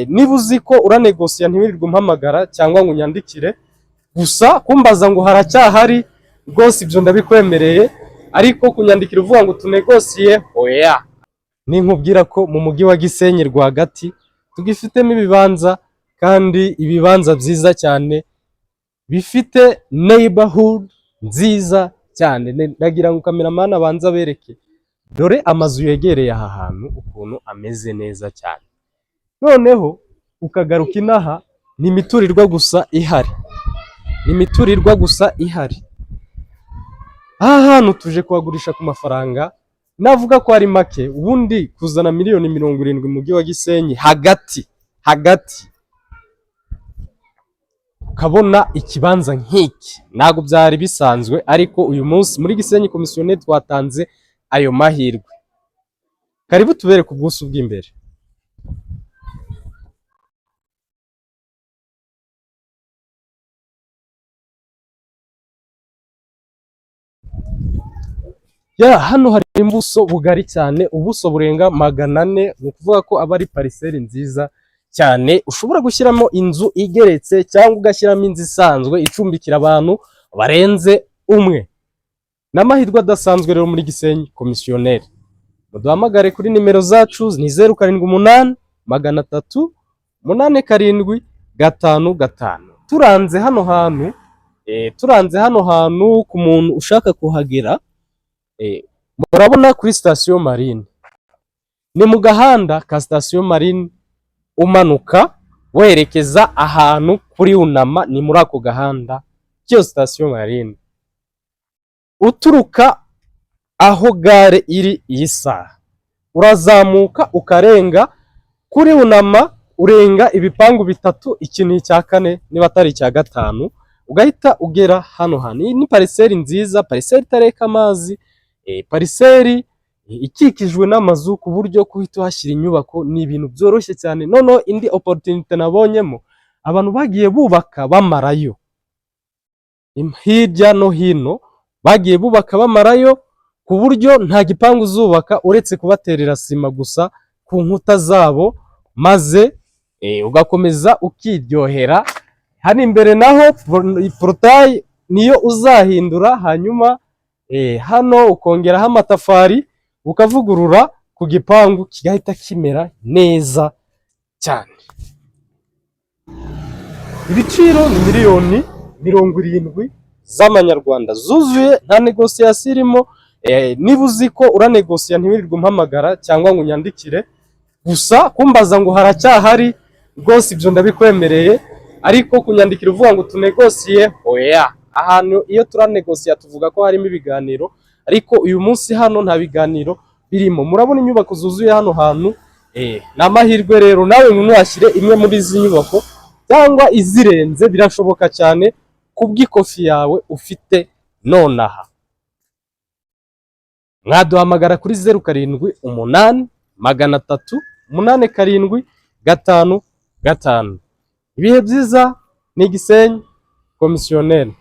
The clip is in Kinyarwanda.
niba uzi ko uranegosiya ntiwirirwe umpamagara cyangwa ngo unyandikire gusa kumbaza ngo haracyahari rwose ibyo ndabikwemereye, ariko kunyandikira uvuga ngo tunegosiye oya. Ninkubwira ko mu mujyi wa Gisenyi rwagati tugifitemo ibibanza, kandi ibibanza byiza cyane bifite neighborhood nziza cyane. Ndagira ngo cameraman abanza bereke, dore amazu yegereye aha hantu ukuntu ameze neza cyane. Noneho ukagaruka inaha ni imiturirwa gusa ihari, ni imiturirwa gusa ihari. Aha hantu tuje kuhagurisha ku mafaranga navuga ko ari make, ubundi kuzana miliyoni 70 mu mujyi wa Gisenyi hagati ukabona ikibanza nk'iki ntago byari bisanzwe, ariko uyu munsi muri Gisenyi Komisiyoneri twatanze ayo mahirwe. Karibu tubere ku bwusu bw'imbere. Hano hari imbuso bugari cyane, ubuso burenga 400, ni ukuvuga ko aba ari pariseri nziza cyane ushobora gushyiramo inzu igeretse cyangwa ugashyiramo inzu isanzwe icumbikira abantu barenze umwe. N'amahirwe adasanzwe rero muri Gisenyi Komisiyoneri. Muduhamagare kuri nimero zacu ni 078 300 8755. Turanze hano hantu ku muntu ushaka kuhagera, murabona kuri station Marine, ni mu gahanda ka station Marine umanuka werekeza ahantu kuri Unama, ni muri ako gahanda cyo station Marine. Uturuka aho gare iri yisa, urazamuka ukarenga kuri Unama, urenga ibipangu bitatu, ikintu cya kane niba atari cya gatanu, ugahita ugera hano hano. Ni pariseri nziza, pariseri itareka amazi, pariseri ikikijwe n'amazu ku buryo kuhita hashyira inyubako ni ibintu byoroshye cyane. Noneho indi opportunity nabonyemo, abantu bagiye bubaka bamarayo hirya no hino, bagiye bubaka bamarayo ku buryo nta gipangu uzubaka uretse kubaterera sima gusa ku nkuta zabo, maze ugakomeza ukiryohera. Hano imbere naho portail niyo uzahindura, hanyuma hano ukongeraho amatafari ukavugurura ku gipangu kigahita kimera neza cyane. Ibiciro ni miliyoni 70 z'amanyarwanda zuzuye, nta negosiasiyo irimo. Niba uzi ko uranegosiya ntiwirirwe umpamagara cyangwa ngo unyandikire gusa kumbaza ngo haracyahari rwose ibyo ndabikwemereye, ariko kunyandikira uvuga ngo tunegosiye oya. Ahantu iyo turanegosiya tuvuga ko harimo ibiganiro, ariko uyu munsi hano nta biganiro birimo. Murabona inyubako zuzuye hano hantu, n'amahirwe rero nawe ntuhashyire imwe muri izi nyubako cyangwa izirenze, birashoboka cyane kubw'ikofi yawe ufite nonaha. Mwaduhamagara kuri 078 300 8755. Ibihe byiza ni Gisenyi Komisiyoneri.